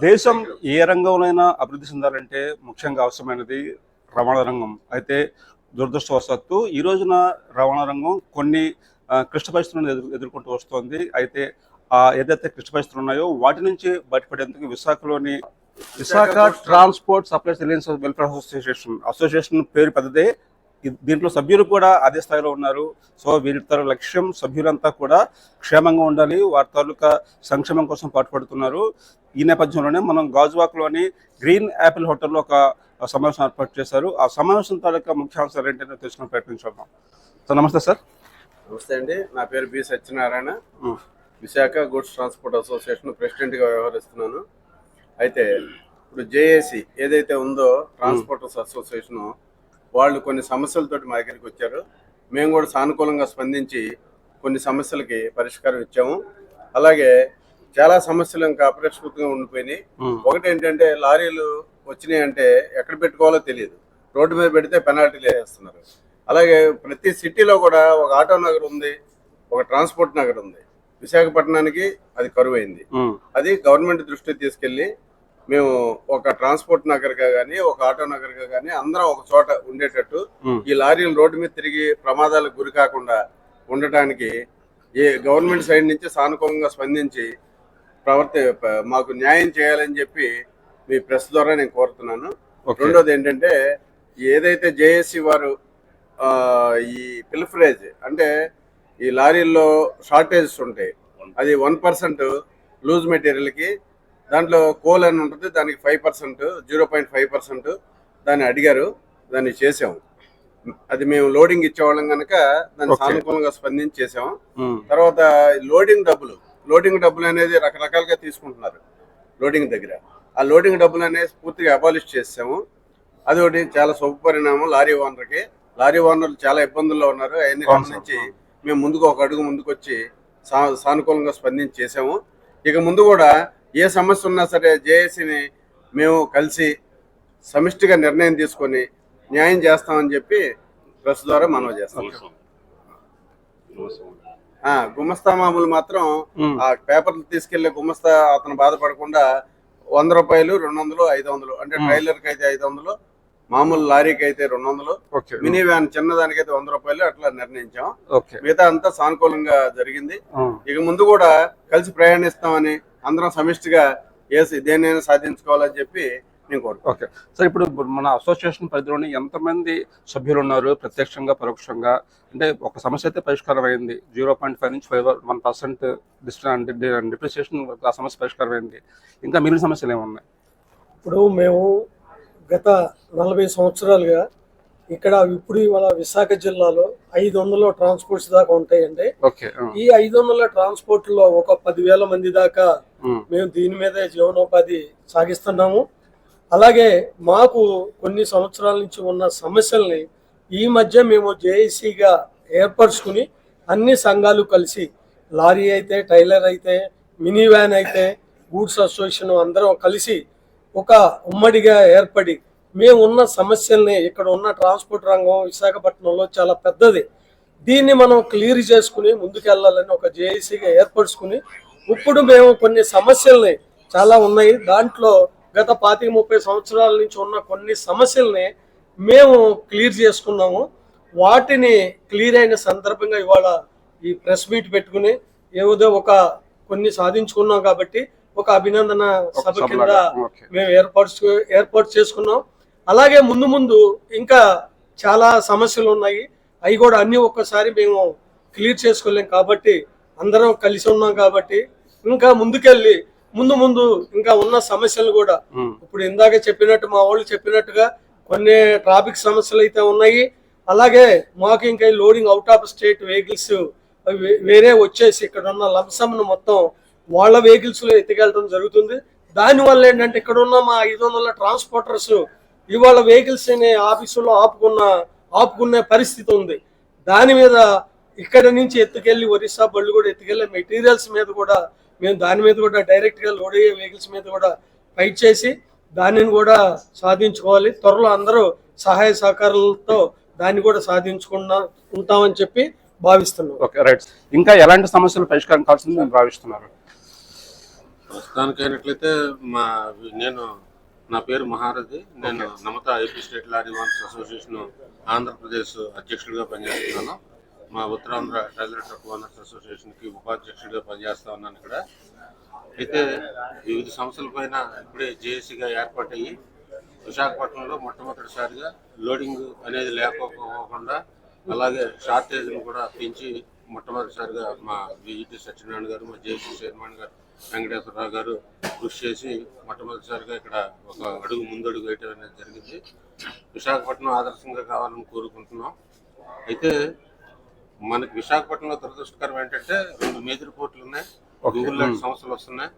దేశం ఏ రంగంలోనైనా అభివృద్ధి చెందాలంటే ముఖ్యంగా అవసరమైనది రవాణా రంగం. అయితే దురదృష్టవశాత్తు ఈ రోజున రవాణా రంగం కొన్ని క్లిష్ట పరిస్థితులను ఎదుర్కొంటూ వస్తోంది. అయితే ఏదైతే క్లిష్ట పరిస్థితులు ఉన్నాయో వాటి నుంచి బయటపడేందుకు విశాఖలోని Visakha transport supplies alliance welfare association పేరు పెద్దదే. దీంట్లో సభ్యులు కూడా అదే స్థాయిలో ఉన్నారు. సో వీరి లక్ష్యం సభ్యులంతా కూడా క్షేమంగా ఉండాలి, వారి తాలూకా సంక్షేమం కోసం పాటుపడుతున్నారు. ఈ నేపథ్యంలోనే మనం గాజువాక్లోని గ్రీన్ యాపిల్ హోటల్లో ఒక సమావేశం ఏర్పాటు చేశారు. ఆ సమావేశం తాలూకా ముఖ్యాంశాలు ఏంటంటే తెలుసుకుని ప్రయత్నించాం. సో నమస్తే సార్. నమస్తే అండి, నా పేరు B Satyanarayana. Visakha goods transport association ప్రెసిడెంట్గా వ్యవహరిస్తున్నాను. అయితే ఇప్పుడు జేఏసీ ఏదైతే ఉందో ట్రాన్స్పోర్టర్స్ అసోసియేషన్, వాళ్ళు కొన్ని సమస్యలతోటి మా దగ్గరికి వచ్చారు. మేము కూడా సానుకూలంగా స్పందించి కొన్ని సమస్యలకి పరిష్కారం ఇచ్చాము. అలాగే చాలా సమస్యలు ఇంకా అపరిష్కృతంగా ఉండిపోయినాయి. ఒకటి ఏంటంటే, లారీలు వచ్చినాయి అంటే ఎక్కడ పెట్టుకోవాలో తెలియదు, రోడ్డు మీద పెడితే పెనాల్టీలు వేస్తున్నారు. అలాగే ప్రతి సిటీలో కూడా ఒక ఆటో నగర్ ఉంది, ఒక ట్రాన్స్పోర్ట్ నగర్ ఉంది. విశాఖపట్నానికి అది కరువైంది. అది గవర్నమెంట్ దృష్టికి తీసుకెళ్లి మేము ఒక ట్రాన్స్పోర్ట్ నగర్గా కానీ ఒక ఆటో నగర్గా కానీ అందరం ఒక చోట ఉండేటట్టు, ఈ లారీలు రోడ్డు మీద తిరిగి ప్రమాదాలకు గురి కాకుండా ఉండటానికి ఏ గవర్నమెంట్ సైడ్ నుంచి సానుకూలంగా స్పందించి మాకు న్యాయం చేయాలని చెప్పి మీ ప్రెస్ ద్వారా నేను కోరుతున్నాను. రెండోది ఏంటంటే, ఏదైతే జేఏసీ వారు ఈ పిల్ఫరేజ్ అంటే ఈ లారీల్లో షార్టేజెస్ ఉంటాయి, అది 1% లూజ్ మెటీరియల్కి, దాంట్లో కోల్ అని ఉంటుంది, దానికి 5%, 0.5% దాన్ని అడిగారు, దాన్ని చేసాము. అది మేము లోడింగ్ ఇచ్చేవాళ్ళం కనుక దాన్ని సానుకూలంగా స్పందించి చేసాము. తర్వాత లోడింగ్ డబ్బులు అనేది రకరకాలుగా తీసుకుంటున్నారు లోడింగ్ దగ్గర. ఆ లోడింగ్ డబ్బులు అనేది పూర్తిగా అబాలిష్ చేసాము. అది ఒకటి చాలా శుభ పరిణామం లారీ ఓనర్లు చాలా ఇబ్బందుల్లో ఉన్నారు. అవన్నీ గమనించి మేము ఒక అడుగు ముందుకు వచ్చి సానుకూలంగా స్పందించి చేసాము. ఇక ముందు కూడా ఏ సమస్య ఉన్నా సరే జేఏసీని మేము కలిసి సమిష్టిగా నిర్ణయం తీసుకొని న్యాయం చేస్తామని చెప్పి ప్రెస్ ద్వారా మనవి చేస్తాం. గుమస్తా మామూలు మాత్రం ఆ పేపర్లు తీసుకెళ్లే గుమస్తా అతను బాధపడకుండా 100 రూపాయలు, 200, 500, అంటే ట్రైలర్ కి అయితే 500, మామూలు లారీకి అయితే 200, మినీ వ్యాన్ చిన్నదానికైతే 100 రూపాయలు అట్లా నిర్ణయించాం. మిగతా అంతా సానుకూలంగా జరిగింది. ఇక ముందు కూడా కలిసి ప్రయాణిస్తామని అందరం సమిష్టిగా దేన్నైనా సాధించుకోవాలని చెప్పి నేను కోరుకుంటున్నాను. ఓకే సార్, ఇప్పుడు మన అసోసియేషన్ పరిధిలోని ఎంతమంది సభ్యులు ఉన్నారు, ప్రత్యక్షంగా పరోక్షంగా? అంటే ఒక సమస్య అయితే పరిష్కారం అయింది, 0.5 నుంచి 1% డిప్రిసియేషన్, ఆ సమస్య పరిష్కారం అయింది. ఇంకా మిగిలిన సమస్యలు ఏమున్నాయి? ఇప్పుడు మేము గత 40 సంవత్సరాలుగా ఇక్కడ ఇవాళ విశాఖ జిల్లాలో 500 ట్రాన్స్పోర్ట్స్ దాకా ఉంటాయండి. ఈ 500 ట్రాన్స్పోర్ట్ లో ఒక 10,000 మంది దాకా మేము దీని మీదే జీవనోపాధి సాగిస్తున్నాము. అలాగే మాకు కొన్ని సంవత్సరాల నుంచి ఉన్న సమస్యల్ని ఈ మధ్య మేము జేఏసీగా ఏర్పరచుకుని అన్ని సంఘాలు కలిసి, లారీ అయితే, టైలర్ అయితే, మినీ వ్యాన్ అయితే, గూడ్స్ అసోసియేషన్ అందరం కలిసి ఒక ఉమ్మడిగా ఏర్పడి మేము ఉన్న సమస్యల్ని, ఇక్కడ ఉన్న ట్రాన్స్పోర్ట్ రంగం విశాఖపట్నంలో చాలా పెద్దది, దీన్ని మనం క్లియర్ చేసుకుని ముందుకెళ్లాలని ఒక జేఏసీగా ఏర్పరచుకుని ఇప్పుడు మేము కొన్ని సమస్యల్ని చాలా ఉన్నాయి, దాంట్లో గత 25-30 సంవత్సరాల నుంచి ఉన్న కొన్ని సమస్యల్ని మేము క్లియర్ చేసుకున్నాము. వాటిని క్లియర్ అయిన సందర్భంగా ఇవాళ ఈ ప్రెస్ మీట్ పెట్టుకుని ఏదో కొన్ని సాధించుకున్నాం కాబట్టి ఒక అభినందన సభ కింద మేము ఏర్పాటు చేసుకున్నాం. అలాగే ముందు ఇంకా చాలా సమస్యలు ఉన్నాయి, అవి కూడా అన్ని ఒక్కసారి మేము క్లియర్ చేసుకోలేం కాబట్టి అందరం కలిసి ఉన్నాం కాబట్టి ఇంకా ముందుకెళ్ళి ముందు ఇంకా ఉన్న సమస్యలు కూడా ఇప్పుడు ఇందాక చెప్పినట్టు మా వాళ్ళు చెప్పినట్టుగా కొన్ని ట్రాఫిక్ సమస్యలు అయితే ఉన్నాయి. అలాగే మాకు ఇంకా loading out of state vehicles వేరే వచ్చేసి ఇక్కడ ఉన్న లంసమ్ను మొత్తం వాళ్ళ వెహికల్స్ లో ఎత్తుకెళ్ళడం జరుగుతుంది. దానివల్ల ఏంటంటే ఇక్కడ ఉన్న మా 500 ట్రాన్స్పోర్టర్స్ ఇవాళ వెహికల్స్ ఆఫీసులో ఆపుకునే పరిస్థితి ఉంది. దాని మీద ఇక్కడ నుంచి ఎత్తుకెళ్ళి ఒరిస్సా బళ్ళు కూడా ఎత్తుకెళ్ళే మెటీరియల్స్ మీద కూడా మేము దాని మీద కూడా డైరెక్ట్ గా లోడ్ అయ్యే వెహికల్స్ మీద కూడా ఫైట్ చేసి దానిని కూడా సాధించుకోవాలి. త్వరలో అందరూ సహాయ సహకారాలతో దాన్ని కూడా ఉంటామని చెప్పి భావిస్తున్నాం. Okay right. ఇంకా ఎలాంటి సమస్యలు పరిష్కారం కావాల్సింది భావిస్తున్నారు? ప్రస్తుతానికి అయినట్లయితే నేను నా పేరు మహారథి. నేను నమత AP state lorry owners association Andhra Pradesh అధ్యక్షుడిగా పనిచేస్తున్నాను. మా ఉత్తరాంధ్ర ట్రైలర్ ట్రక్ ఓనర్స్ అసోసియేషన్కి ఉపాధ్యక్షుడిగా పనిచేస్తా ఉన్నాను ఇక్కడ. అయితే వివిధ సంస్థల పైన ఇప్పుడే జేఏసీగా ఏర్పాటయ్యి విశాఖపట్నంలో మొట్టమొదటిసారిగా లోడింగ్ అనేది లేకపోకుండా అలాగే షార్టేజ్ను కూడా పెంచి మొట్టమొదటిసారిగా మా విజిటి సత్యనారాయణ గారు, మా జేఏసీ చైర్మన్ గారు వెంకటేశ్వరరావు గారు కృషి చేసి మొట్టమొదటిసారిగా ఇక్కడ ఒక అడుగు ముందడుగు వేయటం అనేది జరిగింది. విశాఖపట్నం ఆదర్శంగా కావాలని కోరుకుంటున్నాం. అయితే మనకి విశాఖపట్నంలో దురదృష్టకరం ఏంటంటే 2 మేజర్ పోర్టులు ఉన్నాయి, గూగుల్ లాంటి సంస్థలు వస్తున్నాయి.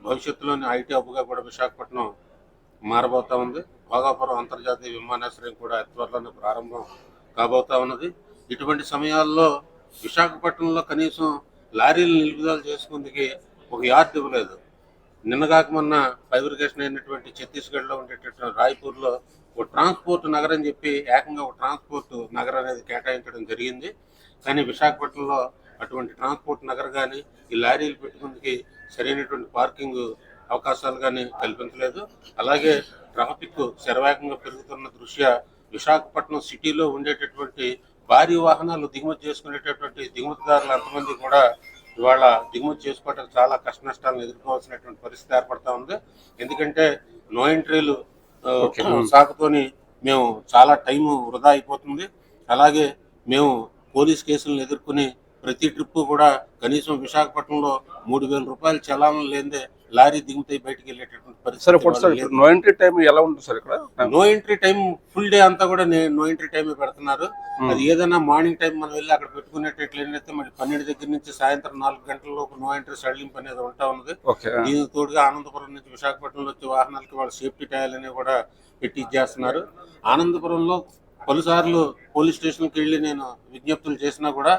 భవిష్యత్తులోని ఐటీ హబ్గా కూడా విశాఖపట్నం మారబోతా ఉంది. భోగాపురం అంతర్జాతీయ విమానాశ్రయం కూడా త్వరలోనే ప్రారంభం కాబోతా ఉన్నది. ఇటువంటి సమయాల్లో విశాఖపట్నంలో కనీసం లారీలు నిలుపుదల చేసుకుందుకు ఒక యార్డ్ ఇవ్వలేదు. నిన్నగాక మొన్న ఫైబ్రికేషన్ అయినటువంటి ఛత్తీస్గఢ్లో ఉండేటటువంటి రాయ్పూర్లో ఒక ట్రాన్స్పోర్ట్ నగరం చెప్పి ఏకంగా ఒక ట్రాన్స్పోర్ట్ నగరం అనేది కేటాయించడం జరిగింది. కానీ విశాఖపట్నంలో అటువంటి ట్రాన్స్పోర్ట్ నగర్ కానీ ఈ లారీలు పెట్టుకుందుకు సరైనటువంటి పార్కింగ్ అవకాశాలు కానీ కల్పించలేదు. అలాగే ట్రాఫిక్ శరవేగంగా పెరుగుతున్న దృష్ట్యా విశాఖపట్నం సిటీలో ఉండేటటువంటి భారీ వాహనాలు దిగుమతి చేసుకునేటటువంటి దిగుమతిదారులు అంతమంది కూడా ఇవాళ దిగుమతి చేసుకోవడానికి చాలా కష్ట నష్టాలను ఎదుర్కోవాల్సినటువంటి పరిస్థితి ఏర్పడతా ఉంది. ఎందుకంటే నో ఎంట్రీలు సాకుతోని మేము చాలా టైము వృధా అయిపోతుంది. అలాగే మేము పోలీస్ కేసులను ఎదుర్కొని ప్రతి ట్రిప్పు కూడా కనీసం విశాఖపట్నంలో 3,000 రూపాయలు చలానం లేదే లారీ దిగుతాయి బయటకు వెళ్ళేటటువంటి పరిస్థితి. నో ఎంట్రీ టైం ఎలా ఉంటుంది సార్ ఇక్కడ? No entry time full day అంతా కూడా నో ఎంట్రీ టైం పెడుతున్నారు. అది ఏదైనా మార్నింగ్ టైం మనం వెళ్ళి అక్కడ పెట్టుకునేటట్లయితే మళ్ళీ 12 దగ్గర నుంచి సాయంత్రం 4 గంటల లోపు నో ఎంట్రీ సడలింపు అనేది ఉంటా ఉన్నది. దీనికి తోడుగా ఆనందపురం నుంచి విశాఖపట్నంలో వచ్చే వాహనాలకి వాళ్ళ సేఫ్టీ టైల్ అనేవి కూడా పెట్టి ఇచ్చేస్తున్నారు. ఆనందపురంలో పలుసార్లు పోలీస్ స్టేషన్కి వెళ్ళి నేను విజ్ఞప్తులు చేసినా కూడా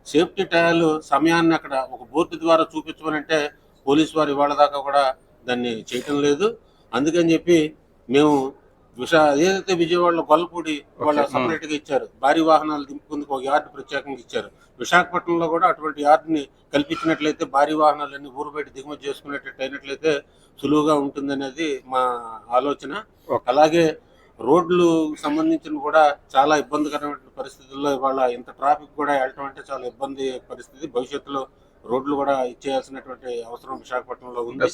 సేఫ్టీ టైల్ సమయాన్ని అక్కడ ఒక బోర్డు ద్వారా చూపించమనంటే పోలీసు వారు ఇవాళ దాకా కూడా దాన్ని చేయటం లేదు. అందుకని చెప్పి మేము ఏదైతే విజయవాడలో గొల్లపూడి వాళ్ళ సపరేట్గా ఇచ్చారు, భారీ వాహనాలు దింపుకుందుకు ఒక యార్డు ప్రత్యేకంగా ఇచ్చారు. విశాఖపట్నంలో కూడా అటువంటి యార్డుని కల్పించినట్లయితే భారీ వాహనాలన్నీ ఊరు బయట దిగుమతి చేసుకునేటట్టు అయినట్లయితే సులువుగా ఉంటుందనేది మా ఆలోచన. అలాగే రోడ్లు సంబంధించిన కూడా చాలా ఇబ్బందికరమైన పరిస్థితుల్లో ఇవాళ ఇంత ట్రాఫిక్ కూడా వెళ్ళటం అంటే చాలా ఇబ్బంది పరిస్థితి. భవిష్యత్తులో రోడ్లు కూడా ఇచ్చేయాల్సినటువంటి అవసరం విశాఖపట్నంలో ఉంది.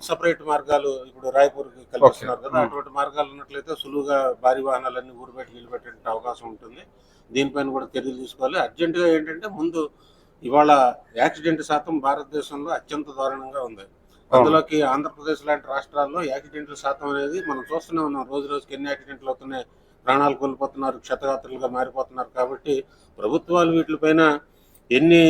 సపరేట్ మార్గాలు ఇప్పుడు రాయ్పూర్కి కల్పిస్తున్నారు కదా, అటువంటి మార్గాలు ఉన్నట్లయితే సులువుగా భారీ వాహనాలన్నీ ఊరు బయటకు నిలబెట్టే అవకాశం ఉంటుంది. దీనిపైన కూడా చర్యలు తీసుకోవాలి. అర్జెంటుగా ఏంటంటే ముందు ఇవాళ యాక్సిడెంట్ శాతం భారతదేశంలో అత్యంత దారుణంగా ఉంది. అందులోకి ఆంధ్రప్రదేశ్ లాంటి రాష్ట్రాల్లో యాక్సిడెంట్ల శాతం అనేది మనం చూస్తూనే ఉన్నాం. రోజు రోజుకి ఎన్ని యాక్సిడెంట్లు అవుతున్నాయి, ప్రాణాలు కోల్పోతున్నారు, క్షతగాత్రులుగా మారిపోతున్నారు. కాబట్టి ప్రభుత్వాలు వీటిపైన ఎన్ని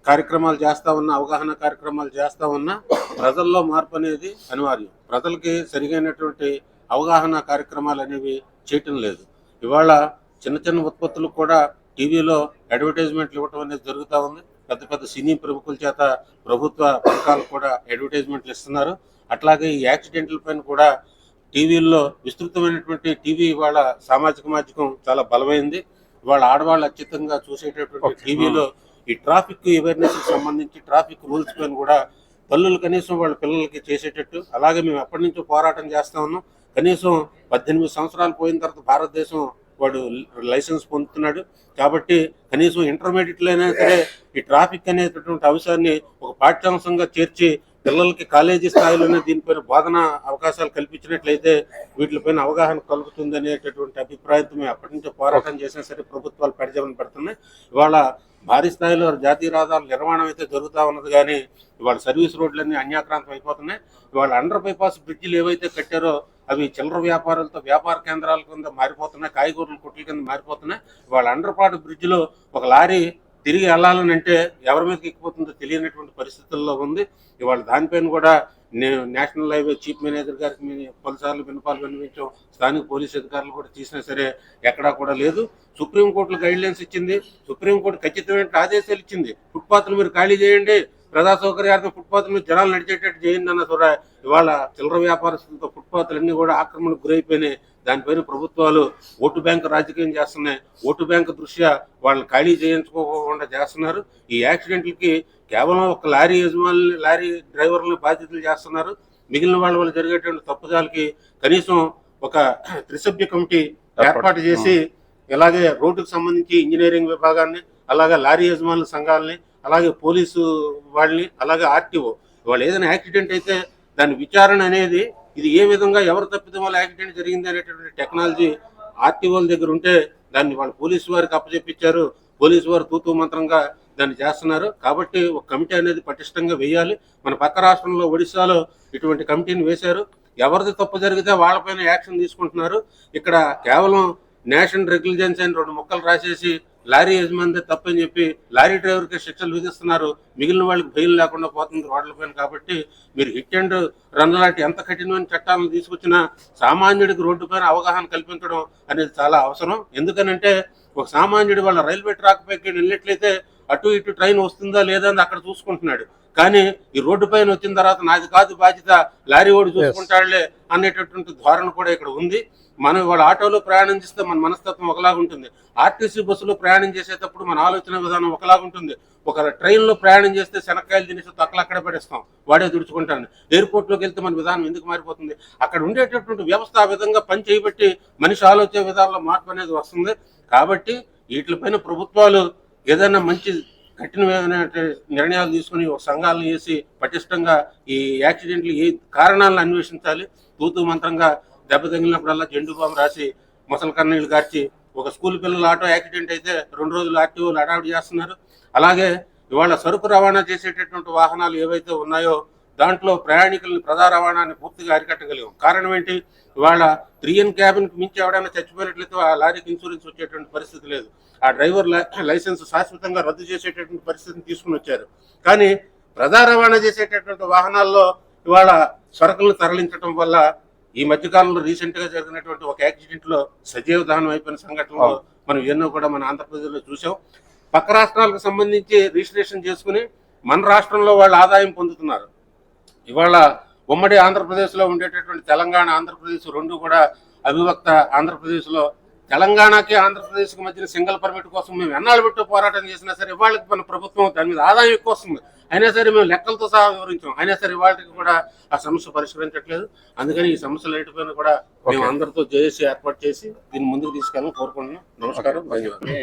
కార్యక్రమాలు చేస్తా ఉన్నా, అవగాహన కార్యక్రమాలు చేస్తా ఉన్నా ప్రజల్లో మార్పు అనేది అనివార్యం. ప్రజలకి సరిగైనటువంటి అవగాహన కార్యక్రమాలు అనేవి చేయటం లేదు. ఇవాళ చిన్న చిన్న ఉత్పత్తులకు కూడా టీవీలో అడ్వర్టైజ్మెంట్లు ఇవ్వటం అనేది జరుగుతూ ఉంది. పెద్ద పెద్ద సినీ ప్రముఖుల చేత ప్రభుత్వ పథకాలు కూడా అడ్వర్టైజ్మెంట్లు ఇస్తున్నారు. అట్లాగే ఈ యాక్సిడెంట్ల పైన కూడా టీవీల్లో విస్తృతమైనటువంటి టీవీ ఇవాళ సామాజిక మాధ్యమం చాలా బలమైంది. ఇవాళ ఆడవాళ్ళు అత్యంతంగా చూసేటటువంటి టీవీలో ఈ ట్రాఫిక్ అవేర్నెస్ సంబంధించి ట్రాఫిక్ రూల్స్ పైన కూడా తల్లులు కనీసం వాళ్ళ పిల్లలకి చేసేటట్టు, అలాగే మేము ఎప్పటి నుంచో పోరాటం చేస్తా ఉన్నాం. కనీసం 18 సంవత్సరాలు పోయిన తర్వాత భారతదేశం వాడు లైసెన్స్ పొందుతున్నాడు. కాబట్టి కనీసం ఇంటర్మీడియట్లో అయినా సరే ఈ ట్రాఫిక్ అనేటటువంటి అంశాన్ని ఒక పాఠ్యాంశంగా చేర్చి పిల్లలకి కాలేజీ స్థాయిలోనే దీనిపైన బోధన అవకాశాలు కల్పించినట్లయితే వీటిపైన అవగాహన కలుగుతుంది అనేటటువంటి అభిప్రాయంతో మేము అప్పటి నుంచో పోరాటం చేసినా సరే ప్రభుత్వాలు పెడజమని పెడుతున్నాయి. ఇవాళ భారీ స్థాయిలో జాతీయ రహదారుల నిర్మాణం అయితే జరుగుతూ ఉన్నది, కానీ ఇవాళ సర్వీస్ రోడ్లన్నీ అన్యాక్రాంతం అయిపోతున్నాయి. ఇవాళ అండర్ బైపాస్ బ్రిడ్జిలు ఏవైతే కట్టారో అవి చిల్లర వ్యాపారాలతో వ్యాపార కేంద్రాల కింద మారిపోతున్నాయి, కాయగూరల కొట్ల కింద మారిపోతున్నాయి. ఇవాళ అండర్పాటు బ్రిడ్జిలో ఒక లారీ తిరిగి వెళ్ళాలని అంటే ఎవరి మీదకి ఎక్కిపోతుందో తెలియనటువంటి పరిస్థితుల్లో ఉంది. ఇవాళ దానిపైన కూడా నేను నేషనల్ హైవే చీఫ్ మేనేజర్ గారికి పలుసార్లు విన్నపాలు వినిపించాం. స్థానిక పోలీసు అధికారులు కూడా తీసినా సరే ఎక్కడా కూడా లేదు. సుప్రీంకోర్టులో గైడ్లైన్స్ ఇచ్చింది, సుప్రీంకోర్టు ఖచ్చితమైన ఆదేశాలు ఇచ్చింది. ఫుట్పాత్లు మీరు ఖాళీ చేయండి, ప్రజా సౌకర్యార్థం ఫుట్పాత్ల మీద జనాలు నడిచేటట్టు చేయండి అన్న కూడా ఇవాళ చిల్లర వ్యాపారస్తులతో ఫుట్పాత్లు అన్నీ కూడా ఆక్రమణకు గురైపోయినాయి. దానిపైన ప్రభుత్వాలు ఓటు బ్యాంకు రాజకీయం చేస్తున్నాయి. ఓటు బ్యాంకు దృష్ట్యా వాళ్ళని ఖాళీ చేయించుకోకుండా చేస్తున్నారు. ఈ యాక్సిడెంట్లకి కేవలం ఒక లారీ యజమానులు, లారీ డ్రైవర్లను బాధ్యతలు చేస్తున్నారు. మిగిలిన వాళ్ళ వల్ల జరిగేటువంటి తప్పుదాలకి కనీసం ఒక త్రిసభ్య కమిటీ ఏర్పాటు చేసి, ఇలాగే రోడ్డుకు సంబంధించి ఇంజనీరింగ్ విభాగాన్ని, అలాగే లారీ యజమానుల సంఘాలని, అలాగే పోలీసు వాళ్ళని, అలాగే ఆర్టీఓ వాళ్ళు ఏదైనా యాక్సిడెంట్ అయితే దాని విచారణ అనేది ఇది ఏ విధంగా ఎవరు తప్పిదం వల్ల యాక్సిడెంట్ జరిగింది అనేటటువంటి టెక్నాలజీ ఆర్టీఓల దగ్గర ఉంటే దాన్ని వాళ్ళు పోలీసు వారికి అప్పచెప్పించారు. పోలీసు వారు తూతూ మంత్రంగా దాన్ని చేస్తున్నారు. కాబట్టి ఒక కమిటీ అనేది పటిష్టంగా వేయాలి. మన పక్క రాష్ట్రంలో ఒడిశాలో ఇటువంటి కమిటీని వేశారు. ఎవరిది తప్పు జరిగితే వాళ్ళపైన యాక్షన్ తీసుకుంటున్నారు. ఇక్కడ కేవలం నేషనల్ రెగ్యులేషన్స్ అని 2 ముక్కలు రాసేసి లారీ యజమానిదే తప్పని చెప్పి లారీ డ్రైవర్కి శిక్షలు విధిస్తున్నారు. మిగిలిన వాళ్ళకి బెయిల్ లేకుండా పోతుంది రోడ్లపైన. కాబట్టి మీరు హిట్ అండ్ రన్ లాంటి ఎంత కఠినమైన చట్టాలను తీసుకొచ్చినా సామాన్యుడికి రోడ్డు పైన అవగాహన కల్పించడం అనేది చాలా అవసరం. ఎందుకనంటే ఒక సామాన్యుడు వాళ్ళ రైల్వే ట్రాక్ పైకి వెళ్ళినట్లయితే అటు ఇటు ట్రైన్ వస్తుందా లేదా అని అక్కడ చూసుకుంటున్నాడు. కానీ ఈ రోడ్డు పైన వచ్చిన తర్వాత నాది కాదు బాధ్యత, లారీ ఓడి చూసుకుంటాడులే అనేటటువంటి ధోరణ కూడా ఇక్కడ ఉంది. మనం వాళ్ళ ఆటోలో ప్రయాణం చేస్తే మన మనస్తత్వం ఒకలాగా ఉంటుంది. ఆర్టీసీ బస్సులో ప్రయాణం చేసేటప్పుడు మన ఆలోచన విధానం ఒకలాగా ఉంటుంది. ఒక ట్రైన్లో ప్రయాణం చేస్తే శనక్కాయలు తినేసి అక్కడక్కడే పడేస్తాం, వాడే తుడుచుకుంటాను. ఎయిర్పోర్ట్లోకి వెళ్తే మన విధానం ఎందుకు మారిపోతుంది? అక్కడ ఉండేటటువంటి వ్యవస్థ ఆ విధంగా పని చేయబట్టి మనిషి ఆలోచన విధానంలో మార్పు అనేది వస్తుంది. కాబట్టి వీటిపైన ప్రభుత్వాలు ఏదైనా మంచి కఠినమైన నిర్ణయాలు తీసుకుని ఒక సంఘాలను వేసి పటిష్టంగా ఈ యాక్సిడెంట్లు ఏ కారణాలను అన్వేషించాలి. తూతూ మంత్రంగా దెబ్బ తగిలినప్పుడల్లా జెండు బాంబు రాసి ముసలి కన్నీళ్లు గార్చి ఒక స్కూల్ పిల్లల ఆటో యాక్సిడెంట్ అయితే 2 రోజులు ఆర్టీఓలు హడావిడి చేస్తున్నారు. అలాగే ఇవాళ సరుకు రవాణా చేసేటటువంటి వాహనాలు ఏవైతే ఉన్నాయో దాంట్లో ప్రయాణికులను ప్రజా రవాణాన్ని పూర్తిగా అరికట్టగలిగాం. కారణం ఏంటి? ఇవాళ 3N క్యాబిన్కి మించి ఎవడైనా చచ్చిపోయినట్లయితే ఆ లారీకి ఇన్సూరెన్స్ వచ్చేటువంటి పరిస్థితి లేదు. ఆ డ్రైవర్ లైసెన్స్ శాశ్వతంగా రద్దు చేసేటటువంటి పరిస్థితిని తీసుకుని వచ్చారు. కానీ ప్రజా రవాణా చేసేటటువంటి వాహనాల్లో ఇవాళ సరుకులను తరలించడం వల్ల ఈ మధ్యకాలంలో రీసెంట్ గా జరిగినటువంటి ఒక యాక్సిడెంట్ లో సజీవ దహనం అయిపోయిన సంఘటనలో మనం ఎన్నో కూడా మన ఆంధ్రప్రదేశ్లో చూసాం. పక్క రాష్ట్రాలకు సంబంధించి రిజిస్ట్రేషన్ చేసుకుని మన రాష్ట్రంలో వాళ్ళు ఆదాయం పొందుతున్నారు. ఇవాళ ఉమ్మడి ఆంధ్రప్రదేశ్లో ఉండేటటువంటి తెలంగాణ, ఆంధ్రప్రదేశ్ 2 కూడా అవిభక్త ఆంధ్రప్రదేశ్లో తెలంగాణకి ఆంధ్రప్రదేశ్కి మధ్యన సింగిల్ పర్మిట్ కోసం మేము ఎన్నాళ్ళు పెట్టి పోరాటం చేసినా సరే ఇవాళకి మన ప్రభుత్వం దాని మీద ఆదాయం ఎక్కువ వస్తుంది. అయినా సరే మేము లెక్కలతో సహా వివరించాం. అయినా సరే ఇవాళకి కూడా ఆ సమస్య పరిష్కరించట్లేదు. అందుకని ఈ సమస్యలు ఎటుపైన కూడా మేము అందరితో జేఏసీ ఏర్పాటు చేసి దీన్ని ముందుకు తీసుకెళ్ళాలని కోరుకుంటున్నాం. నమస్కారం, ధన్యవాదాలు.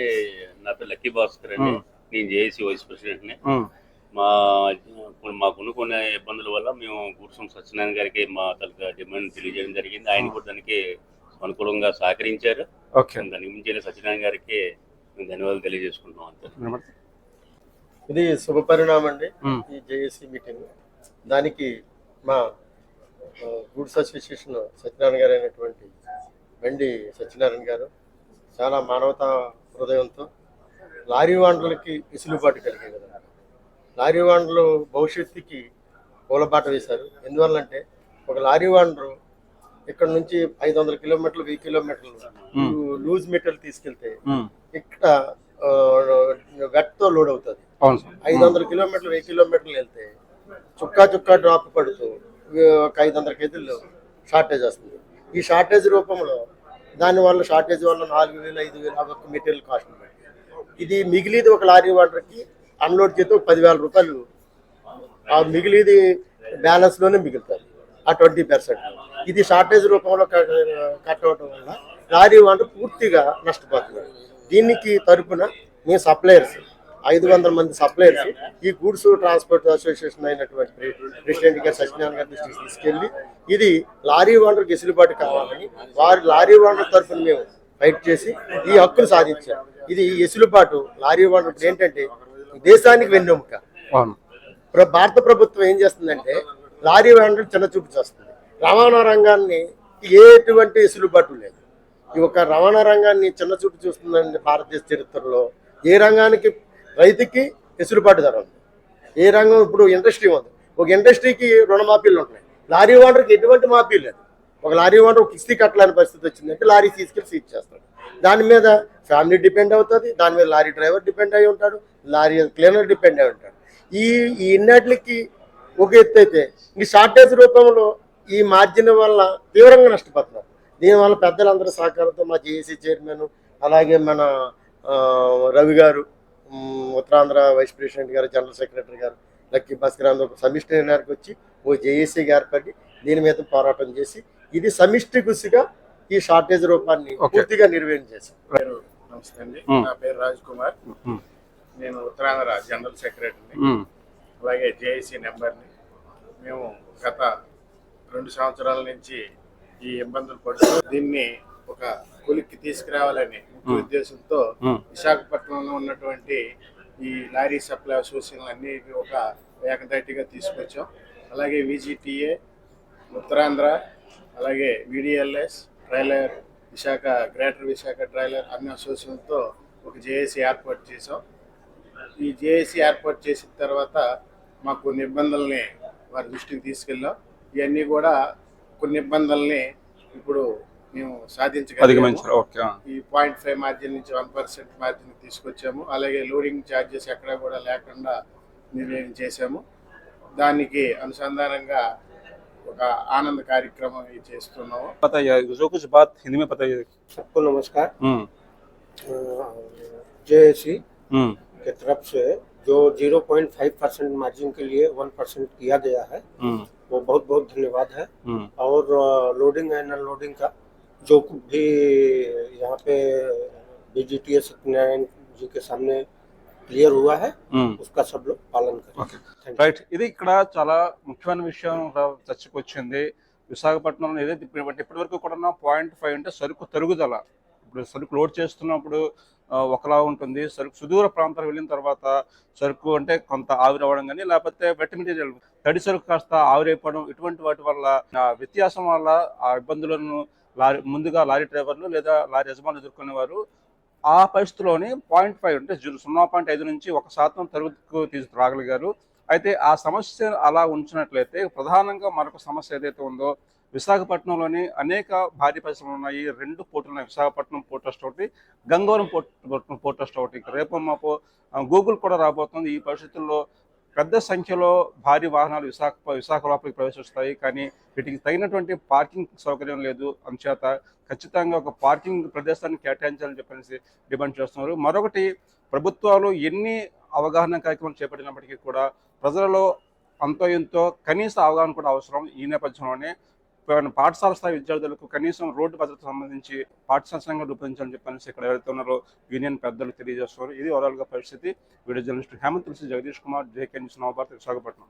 నా పేరు లక్కీ భాస్కర్ అండి. నేను జేఏసీ వైస్ ప్రెసిడెంట్ని. మాకున్న కొన్ని ఇబ్బందుల వల్ల మేము గురుసం సత్యనారాయణ గారికి మా తలక డిమాండ్ తెలియజేయడం జరిగింది. ఆయన కూడా దానికి అనుకూలంగా సహకరించారు. దానికి మించిన సత్యనారాయణ గారికి ధన్యవాదాలు తెలియజేసుకుంటున్నాం. అంతే. ఇది శుభ పరిణామం అండి ఈ జేఏసీ మీటింగ్. దానికి మా గూడ్స్ అసోసియేషన్ సత్యనారాయణ గారు అయినటువంటి వెండి సత్యనారాయణ గారు చాలా మానవతా హృదయంతో లారీ ఓనర్లకి వెసులుబాటు కలిగే విధంగా లారీ ఓనర్లు భవిష్యత్తుకి పూలబాట వేశారు. ఎందువల్లంటే ఒక లారీ ఓనరు ఇక్కడ నుంచి 500 కిలోమీటర్లు 1000 కిలోమీటర్లు లూజ్ మెటీరియల్ తీసుకెళ్తే ఇక్కడ వెట్తో లోడ్ అవుతుంది. 500 కిలోమీటర్లు 1000 కిలోమీటర్లు వెళ్తే చుక్కా డ్రాప్ పడుతూ ఒక 500 కేజీలు షార్టేజ్ వస్తుంది. ఈ షార్టేజ్ రూపంలో దానివల్ల షార్టేజ్ వల్ల 4000 5000 ఒక్క మెటీరియల్ కాస్ట్ ఉంది. ఇది మిగిలిది ఒక లారీ ఓనర్కి అన్లోడ్ చేస్తే 10,000 రూపాయలు ఆ మిగిలిది బ్యాలెన్స్లోనే మిగులుతుంది. ఆ 20%. ఇది షార్టేజ్ రూపంలో కట్ అవడం వల్ల లారీ ఓనర్ పూర్తిగా నష్టపోతున్నారు. దీనికి తరపున మేము సప్లయర్స్ 500 మంది సప్లయర్స్ ఈ గూడ్స్ ట్రాన్స్పోర్ట్ అసోసియేషన్ అయినటువంటి ప్రెసిడెంట్ గారు సత్యనారాయణ గారి దృష్టికి తీసుకెళ్ళి ఇది లారీ ఓనర్కి వెసులుబాటు కావాలని వారి లారీ ఓనర్ తరఫున మేము ఫైట్ చేసి ఈ హక్కును సాధించాం. ఇది వెసులుబాటు లారీ ఓనర్ ఏంటంటే దేశానికి వెన్నెముక. భారత ప్రభుత్వం ఏం చేస్తుందంటే లారీ ఓనర్ చిన్న చూపు చేస్తుంది. రవాణా రంగాన్ని ఎటువంటి వెసులుబాటు లేదు. ఈ ఒక రవాణా రంగాన్ని చిన్న చూపు చూస్తుందండి. భారతదేశ చరిత్రలో ఏ రంగానికి రైతుకి వెసులుబాటు ధర ఉంది, ఏ రంగం ఇప్పుడు ఇండస్ట్రీ ఉంది. ఒక ఇండస్ట్రీకి రుణమాఫీలు ఉంటున్నాయి, లారీ ఓనర్కి ఎటువంటి మాఫీ లేదు. ఒక లారీ ఓనర్ ఒక కిస్తీ కట్టలేని పరిస్థితి వచ్చిందంటే లారీ తీసుకెళ్ళి సీజ్ చేస్తాడు. దాని మీద ఫ్యామిలీ డిపెండ్ అవుతుంది, దాని మీద లారీ డ్రైవర్ డిపెండ్ అయి ఉంటాడు, లారీ క్లీనర్ డిపెండ్ అయి ఉంటాడు. ఈ ఇన్నిటికి ఒక ఎత్తు అయితే ఈ షార్టేజ్ రూపంలో ఈ మార్జిన్ వల్ల తీవ్రంగా నష్టపోతున్నారు. దీనివల్ల పెద్దలందరూ సహకారంతో మా జేఏసీ చైర్మన్, అలాగే మన రవి గారు, ఉత్తరాంధ్ర వైస్ ప్రెసిడెంట్ గారు, జనరల్ సెక్రటరీ గారు, లక్కీ భాస్కర్ అందరూ సమిష్టి నిర్ణయానికి వచ్చి ఓ జేఏసీగా ఏర్పడి దీని మీద పోరాటం చేసి ఇది సమిష్టి కృషిగా ఈ షార్టేజ్ రూపాన్ని పూర్తిగా నిర్వహణ చేశారు. నమస్తే అండి, నా పేరు రాజ్ కుమార్. నేను ఉత్తరాంధ్ర జనరల్ సెక్రటరీని, అలాగే జేఏసీ నెంబర్ని. మేము గత 2 సంవత్సరాల నుంచి ఈ ఇబ్బందులు పడుతూ దీన్ని ఒక కొలిక్కి తీసుకురావాలని ముఖ్య ఉద్దేశంతో విశాఖపట్నంలో ఉన్నటువంటి ఈ లారీ సప్లై అసోసియేషన్ అన్ని ఒక ఏకదాటిగా తీసుకొచ్చాం. అలాగే విజిటిఏ, ఉత్తరాంధ్ర, అలాగే VDLS, trailer Visakha, greater Visakha trailer అన్ని అసోసియేషన్తో ఒక జేఏసీ ఏర్పాటు చేసాం. ఈ జేఏసీ ఏర్పాటు చేసిన తర్వాత మాకు కొన్ని ఇబ్బందుల్ని వారి దృష్టికి తీసుకెళ్ళాం. ఇవన్నీ కూడా కొన్ని ఇబ్బందుల్ని ఇప్పుడు మేము సాధించగలిగాము. ఈ 0.5 మార్జిన్ నుంచి 1% మార్జిన్ తీసుకొచ్చాము. అలాగే లోడింగ్ ఛార్జెస్ ఎక్కడ కూడా లేకుండా నిర్ణయం చేశాము. దానికి అనుసంధానంగా ఒక ఆనంద కార్యక్రమం చేస్తున్నాము. सबको नमस्कार। जेएसी के तरफ से जो 0.5% मार्जिन के लिए 1% किया गया है, वो बहुत बहुत धन्यवाद है। और लोडिंग एंड अनलोडिंग का जो भी यहाँ पे बीजीटीए सत्यनारायण जी के सामने क्लियर हुआ है, उसका सब लोग पालन करें। రైట్, ఇది ఇక్కడ చాలా ముఖ్యమైన విషయం చర్చకు వచ్చింది. విశాఖపట్నంలో ఏదైతే ఇప్పటి వరకు కూడా 0.5 అంటే సరుకు తరుగుదల. ఇప్పుడు సరుకు లోడ్ చేస్తున్నప్పుడు ఒకలా ఉంటుంది, సరుకు సుదూర ప్రాంతాలకు వెళ్ళిన తర్వాత సరుకు అంటే కొంత ఆవిరవ్వడం కానీ, లేకపోతే వెట్ మెటీరియల్ తడి సరుకు కాస్త ఆవిరైపోవడం, ఇటువంటి వాటి వల్ల వ్యత్యాసం వల్ల ఆ ఇబ్బందులను ముందుగా లారీ డ్రైవర్లు లేదా లారీ యజమానులు ఎదుర్కొనేవారు. ఆ పరిస్థితిలోని 0.5 అంటే 0.5 నుంచి 1% తరుగుకు తీసుకురాగలిగారు. అయితే ఆ సమస్య అలా ఉంచినట్లయితే ప్రధానంగా మరొక సమస్య ఏదైతే ఉందో, విశాఖపట్నంలోని అనేక భారీ పరిశ్రమలు ఉన్నాయి. 2 పోర్టులు ఉన్నాయి, విశాఖపట్నం పోర్ట్ ట్రస్ట్ ఒకటి, గంగవరం పోర్ట్ ట్రస్ట్ ఒకటి. రేపు మాపు గూగుల్ కూడా రాబోతుంది. ఈ పరిస్థితుల్లో పెద్ద సంఖ్యలో భారీ వాహనాలు విశాఖ లోపలికి ప్రవేశిస్తాయి, కానీ వీటికి తగినటువంటి పార్కింగ్ సౌకర్యం లేదు. అందుచేత ఖచ్చితంగా ఒక పార్కింగ్ ప్రదేశాన్ని కేటాయించాలని చెప్పేసి డిమాండ్ చేస్తున్నారు. మరొకటి, ప్రభుత్వాలు ఎన్ని అవగాహన కార్యక్రమాలు చేపట్టినప్పటికీ కూడా ప్రజలలో అంతో ఎంతో కనీస అవగాహన కూడా అవసరం. ఈ నేపథ్యంలోనే పాఠశాల స్థాయి విద్యార్థులకు కనీసం రోడ్డు భద్రత సంబంధించి పాఠశాల రూపొందించాలని చెప్పేసి ఇక్కడ ఎవరైతే ఉన్నారో యూనియన్ పెద్దలు తెలియజేస్తున్నారు. ఇది ఓవరాల్గా పరిస్థితి. వీడియో జర్నలిస్ట్ హేమంత్ తులసి, జగదీష్ కుమార్, జేకే న్యూస్, నవభారత్, విశాఖపట్నం.